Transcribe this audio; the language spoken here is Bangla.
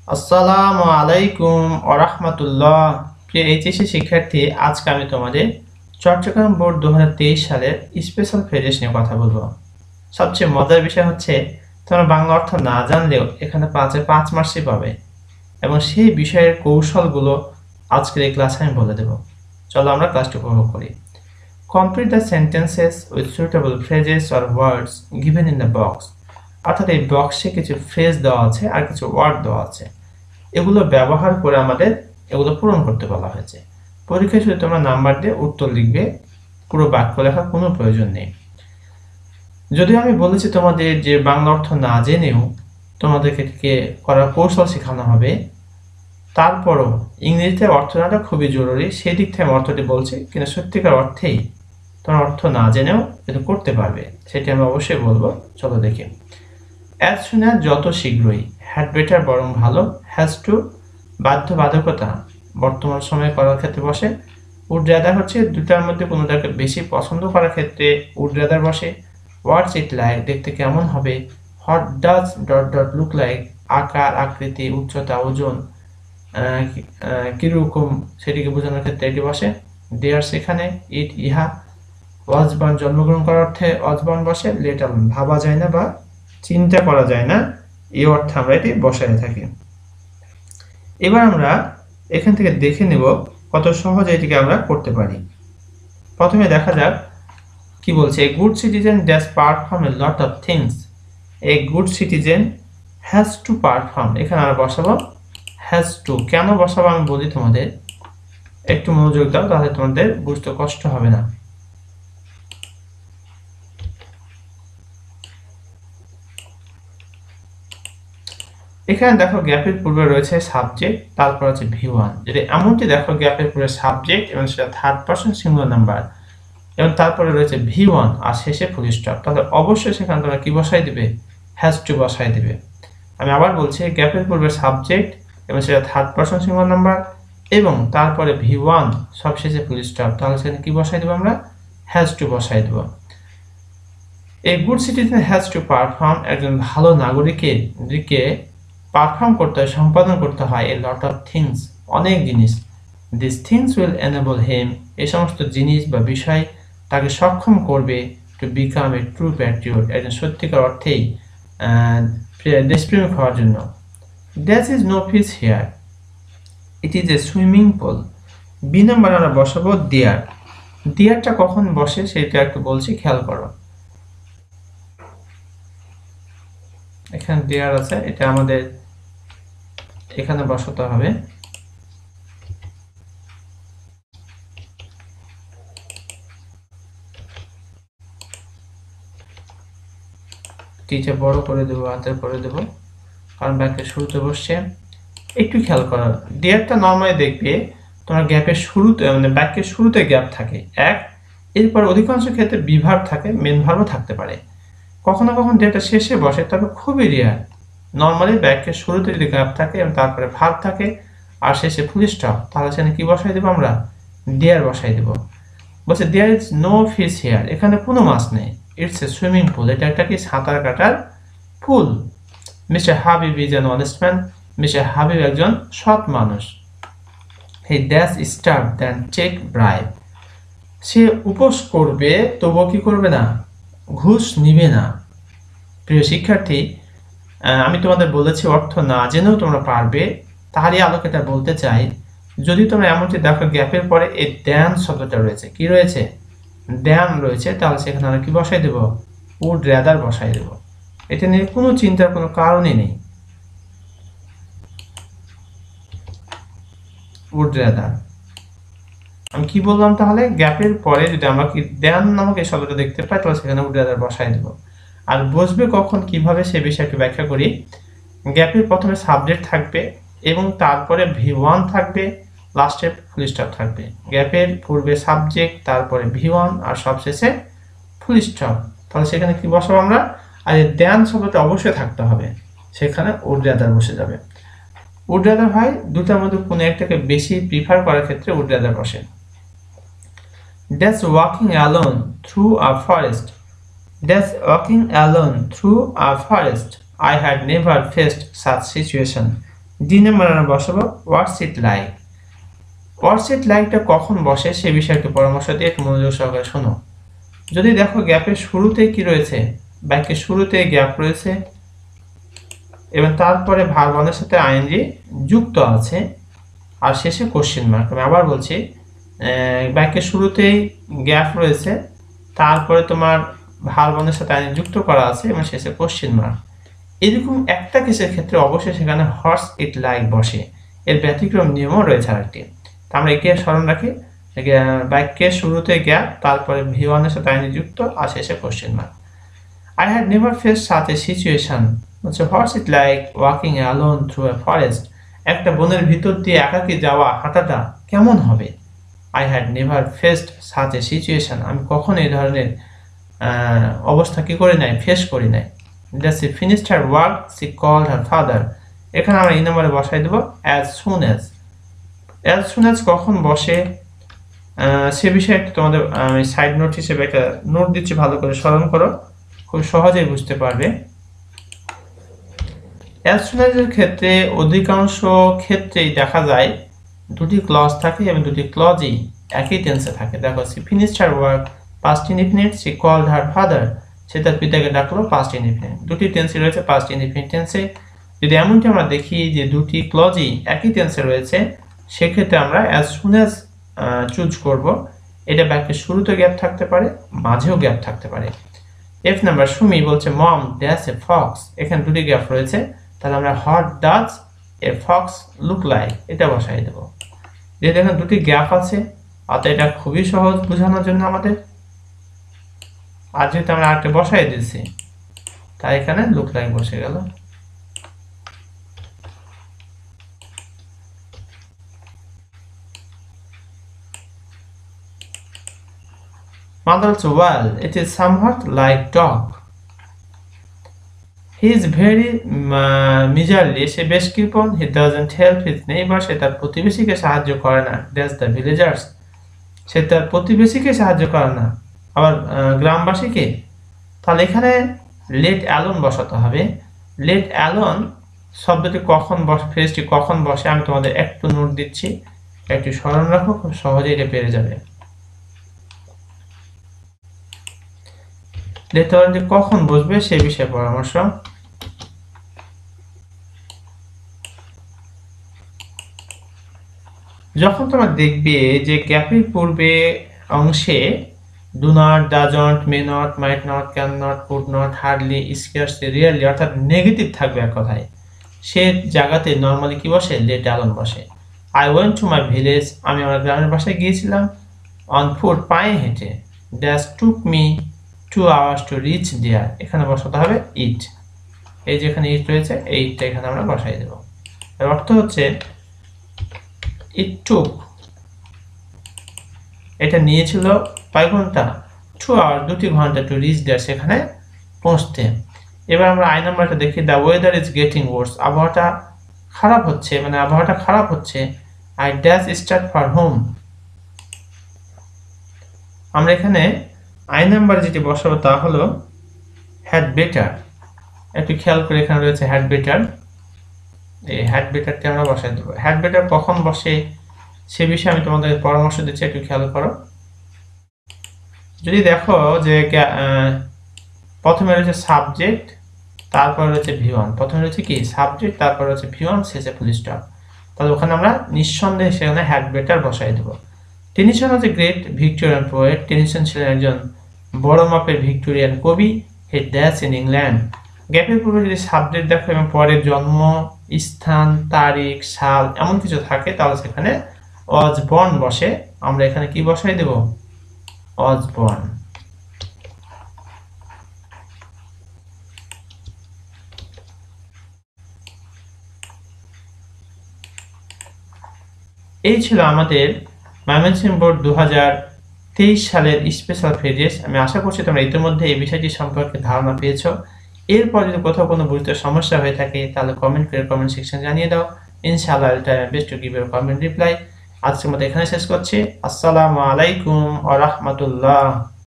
আসসালামু আলাইকুম ওয়া রাহমাতুল্লাহ। প্রিয় এইচএসসি শিক্ষার্থী, আজকে আমি তোমাদের চট্টগ্রাম বোর্ড 2023 সালের স্পেশাল ফ্রেজেস নিয়ে কথা বলবো। সবচেয়ে মজার বিষয় হচ্ছে তোমরা বাংলা অর্থ না জানলেও এখানে 5 মার্কসই পাবে এবং সেই বিষয়ের কৌশলগুলো আজকের এই ক্লাসে আমি বলে দেব। চলো আমরা ক্লাসটি উপভোগ করি। Complete the sentences with suitable phrases or words given in the box. অর্থাৎ এই বক্সে কিছু ফ্রেজ দেওয়া আছে আর কিছু ওয়ার্ড দেওয়া আছে, এগুলো ব্যবহার করে আমাদের এগুলো পূরণ করতে বলা হয়েছে। পরীক্ষায় শুধু তোমরা নাম্বার দিয়ে উত্তর লিখবে, পুরো বাক্য লেখার কোনো প্রয়োজন নেই। যদিও আমি বলেছি তোমাদের যে বাংলা অর্থ না জেনেও তোমাদেরকে করার কৌশল শেখানো হবে, তারপরও ইংরেজিতে অর্থ জানাটা খুবই জরুরি। সেই দিক থেকে আমি অর্থটি বলছি, কিন্তু সত্যিকার অর্থেই তোমার অর্থ না জেনেও কিন্তু করতে পারবে, সেটি আমি অবশ্যই বলবো। চলো দেখি। অ্যাজ সুন অ্যাজ যত শীঘ্রই, হ্যাড বেটার বরং ভালো, হ্যাজ টু বাধ্যবাধকতা বর্তমান সময়ে করার ক্ষেত্রে বসে, উড রাদার হচ্ছে দুটার মধ্যে কোনোটাকে বেশি পছন্দ করার ক্ষেত্রে উড রাদার বসে, হোয়াটস ইট লাইক দেখতে কেমন হবে, what does dot dot look like আকার আকৃতি উচ্চতা ওজন কিরকম সেটিকে বোঝানোর ক্ষেত্রে এটি বসে, দেয়ার সেখানে, ইট ইহা, ওয়াজবান জন্মগ্রহণ করার অর্থে ওয়াজবান বসে, লেটার ভাবা যায় না বা চিন্তা করা যায় না এই অর্থে আমরা এটি বসায় থাকি। এবার আমরা এখান থেকে দেখে নেব কত সহজে এটিকে আমরা করতে পারি। প্রথমে দেখা যাক কি বলছে। A good citizen dash perform A lot of things. A good citizen has to perform, এখানে আমরা বসাবো হ্যাজ টু। কেন বসাবো আমি বলি তোমাদের, একটু মনোযোগ দাও, তাহলে তোমাদের বুঝতে কষ্ট হবে না। এখানে দেখো গ্যাপের পূর্বে রয়েছে সাবজেক্ট, তারপর আছে V1। যদি এমনটি দেখো গ্যাপের পূর্বে সাবজেক্ট এবং সেটা থার্ড পারসন সিঙ্গুলার নাম্বার এবং তারপরে রয়েছে V1 আর শেষে ফুল স্টপ, তাহলে অবশ্যই সেখানে তোমরা কি বসাই দিবে, হ্যাজ টু বসাই দিবে। আমি আবার বলছি, গ্যাপের পূর্বে সাবজেক্ট এবং সেটা থার্ড পারসন সিঙ্গুলার নাম্বার এবং তারপরে V1 সব শেষে ফুল স্টপ, তাহলে সেখানে কি বসাই দেবো আমরা, হ্যাজ টু বসাই দেবো। এই good citizen has to perform, একজন ভালো নাগরিকের দিকে পারফর্ম করতে হয়, সম্পাদন করতে হয় এ লট অফ থিংস, অনেক জিনিস। This things will enable him, এই সমস্ত জিনিস বা বিষয় তাকে সক্ষম করবে to become a true patriot, একজন সত্যিকার অর্থেই দেশপ্রেমিক হওয়ার জন্য। That is no fish here, it is a swimming pool. B number আমরা বসাবো দেয়ার। দেয়ারটা কখন বসে সেটা একটু বলছি, খেয়াল করো। এখানে দেয়ার আছে, এটা আমাদের এখানে বসাতে হবে। টিচে বড় করে দেবো, হাতের করে দেবো, কারণ বাক্যের শুরুতে বসছে। একটু খেয়াল করো, দেয়ারটা নর্মালি দেখবে তোমার গ্যাপের শুরুতে, মানে বাক্যের শুরুতে গ্যাপ থাকে এক, এরপর অধিকাংশ ক্ষেত্রে বি ভার্ব থাকে, মেন ভার্বও থাকতে পারে। কখনো কখনো দেয়ারটা শেষে বসে, তবে খুবই রেয়ার। নর্মালি বাক্যের শুরুতে যদি গ্যাপ থাকে এবং তারপরে ভার্ব থাকে আর শেষে ফুল স্টপ, তাহলে সেখানে কি বসাই দেবো আমরা, দেয়ার বসাই দেবো। বলছে there is no fish here, এখানে কোনো মাছ নেই। ইটস এ সুইমিং পুল, এটা একটা কি সাঁতার কাটার pool. Mister Habib is an honest man, mister Habib একজন সৎ মানুষ। He dash starve than check bribe, সে উপোস করবে তবুও কি করবে না, ঘুষ নিবে না। প্রিয় শিক্ষার্থী, আমি তোমাদের বলেছি অর্থ না জেনেও তোমরা পারবে, তারই আলোকে এটা বলতে চাই। যদি তোমরা এমনটি দেখো গ্যাপের পরে এই দ্যান শব্দটা রয়েছে, কি রয়েছে, দ্যান রয়েছে, তাহলে সেখানে আমরা কি বসাই দেব, উড রাদার বসাই দেব। এটা নিয়ে কোনো চিন্তার কোনো কারণই নেই, উড রাদার। আমি কি বললাম তাহলে, গ্যাপের পরে যদি আমরা কি দ্যান নামক এই শব্দটা দেখতে পাই, তাহলে সেখানে উড রাদার বসাই দেব। আর বসবে কখন কিভাবে সে বিষয়ে একটু ব্যাখ্যা করি। গ্যাপের প্রথমে সাবজেক্ট থাকবে এবং তারপরে V1 থাকবে, লাস্টে ফুল স্টপ থাকবে। গ্যাপের পূর্বে সাবজেক্ট, তারপরে V1 আর সবশেষে ফুল স্টপ, তাহলে সেখানে কি বসাবো আমরা, আর এই দ্যান শব্দটা অবশ্যই থাকতে হবে, সেখানে উড রাদার বসে যাবে। উড রাদার হয় দুটার মধ্যে কোনো একটাকে বেশি প্রিফার করার ক্ষেত্রে উড রাদার বসে। That's walking alone through a forest, that's walking alone through a forest, I had never faced such situation. D number আমরা বসাবো হোয়াটস ইট লাইক। হোয়াটস ইট লাইকটা কখন বসে সে বিষয়ে একটু পরামর্শ দিয়ে একটু মনোযোগ সহকারে শোনো। যদি দেখো গ্যাপের শুরুতে কি রয়েছে, বাক্যের শুরুতে গ্যাপ রয়েছে এবং তারপরে ভার্ব ওয়ানের সাথে আইএনজি যুক্ত আছে আর শেষে কোশ্চেন মার্ক। আমি আবার বলছি, বাক্যের শুরুতেই গ্যাপ রয়েছে, তারপরে তোমার ভার্ব ওয়ানের সাথে আইএনজি যুক্ত করা আছে এবং শেষে কোশ্চেন মার্ক। এরকম একটা কেসের ক্ষেত্রে অবশ্যই সেখানে হোয়াটস ইট লাইক বসে। এর ব্যতিক্রম নিয়মও রয়েছে আরেকটি। আমরা একে স্মরণ রাখি, বাক্যের শুরুতে গ্যাপ, তারপরে ভি ওয়ানের সাথে আইএনজি যুক্ত আর শেষে question mark. I had never faced such a situation. হচ্ছে what's it like walking alone through a forest. একটা বনের ভিতর দিয়ে একাকী যাওয়া, হাঁটাটা কেমন হবে? I had never faced such a situation. আমি কখনো এই ধরনের অবস্থা কি করি নাই, ফেস করি নাই। That she finished her work, she called her father. এখানে আমরা এই নম্বরে বসাই দেব as soon as. As soon as কখন বসে সে বিষয়ে একটু তোমাদের আমি সাইড নোট হিসেবে একটা নোট দিচ্ছি, ভালো করে স্মরণ করো, খুব সহজেই বুঝতে পারবে। as soon as এর ক্ষেত্রে অধিকাংশ ক্ষেত্রেই দেখা যায় দুটি ক্লজ থাকে এবং দুটি ক্লজই একই টেন্সে থাকে। দেখো, she finished her work past indefinite, she called her father, সে তার পিতাকে ডাকলো past indefinite। দুটি টেন্সই রয়েছে past indefinite টেন্সে। যদি এমনটি আমরা দেখি যে দুটি ক্লজই একই টেন্সে রয়েছে, সেক্ষেত্রে আমরা as soon as চুজ করব। এটা বাক্যের শুরুতে গ্যাপ থাকতে পারে, মাঝেও গ্যাপ থাকতে পারে। এফ নাম্বার, সুমি বলছে মম ড্যাশ এ ফক্স। এখানে দুটি গ্যাপ রয়েছে, তাহলে আমরা what does a fox look like এটা বসাই দেব। যেহেতু এখানে দুটি গ্যাপ আছে, অর্থাৎ এটা খুবই সহজ বোঝানোর জন্য আমাদের। আর যেহেতু আমরা আরেকটা বসাই দিয়েছি, তাই এখানে লুক লাইক বসে গেল। Mother also, well, it is somewhat like dog. He is very miserly, সে বেশ কৃপণ। He doesn't help his neighbor, সে তার প্রতিবেশীকে সাহায্য করে না। That's the villagers, সে তার প্রতিবেশীকে সাহায্য করে না, আবার গ্রামবাসীকে। তাহলে এখানে লেট অ্যালোন বসাতে হবে। লেট অ্যালোন শব্দটি কখন বসে, ফ্রেজটি কখন বসে আমি তোমাদের একটু নোট দিচ্ছি, একটু স্মরণ রাখো, খুব সহজেই এটা পেরে যাবে। লেট অ্যালোন যে কখন বসবে সে বিষয়ে পরামর্শ। যখন তোমরা দেখবে যে গ্যাপের পূর্বে অংশে do not, doesn't, may not, might not, can not, could not, hardly, scarcely, rarely অর্থাৎ নেগেটিভ থাকবে এক কথায়, সে জায়গাতে নর্মালি কি বসে, লেট অ্যালোন বসে। I went to my village, আমি আমার গ্রামের বাসায় গিয়েছিলাম। অন ফুট, পায়ে হেঁটে। Dash took me 2 hours to reach there, এখানে বসাতে হবে ইট। এই যে এখানে ইট রয়েছে, এই ইটটা এখানে আমরা বসাই দেব। এর অর্থ হচ্ছে ইট টুক, এটা নিয়েছিল কয় ঘন্টা, 2 hours, 2 ঘন্টা, টু রিচ দেয়ার, সেখানে পৌঁছতে। এবার আমরা আই নাম্বারটা দেখি, দ্য ওয়েদার ইজ গেটিং ওয়ার্স, আবহাওয়াটা খারাপ হচ্ছে, মানে আবহাওয়াটা খারাপ হচ্ছে। I dash start for home, আমরা এখানে আই নাম্বার যেটি বসাবো তা হলো হ্যাড বেটার। একটু খেয়াল করে, এখানে রয়েছে হ্যাড বেটার, এই হ্যাড বেটারটি আমরা বসাই দেবো। হ্যাড বেটার কখন বসে সে বিষয়ে আমি তোমাদের পরামর্শ দিচ্ছি, একটু খেয়াল করো। যদি দেখো যে প্রথমে রয়েছে সাবজেক্ট, তারপর রয়েছে ভি1, প্রথমে রয়েছে কি সাবজেক্ট, তারপর রয়েছে ভি1, শেষে ফুল স্টপ, তাহলে ওখানে আমরা নিঃসন্দেহে সেখানে হ্যাড বেটার বসাই দেবো। টেনিসন হচ্ছে গ্রেট ভিক্টোরিয়ান পোয়েট, টেনিসন ছিলেন একজন বড় মাপের ভিক্টোরিয়ান কবি। হে ড্যাশ ইন ইংল্যান্ড, গ্যাপের পূর্বে যদি সাবজেক্ট দেখো এবং পরে জন্ম স্থান, তারিখ, সাল এমন কিছু থাকে, তাহলে সেখানে ওয়াজ বর্ন বসে। আমরা এখানে কি বসাই দেব, ওয়াজ বর্ন। এই ছিল আমাদের ময়মনসিংহ বোর্ড 2023 সালের স্পেশাল ফ্রেজেস। আমি আশা করছি তোমরা ইতিমধ্যে এই বিষয়টি সম্পর্কে ধারণা পেয়েছো। এরপর যদি কোথাও কোনো বুঝতে সমস্যা হয়ে থাকে তাহলে কমেন্ট করে কমেন্ট সেকশন জানিয়ে দাও। ইনশাআল্লাহ I will try my best to give you comment reply. আজকের মতো এখানে শেষ করছি। আসসালামু আলাইকুম ওয়া রাহমাতুল্লাহ।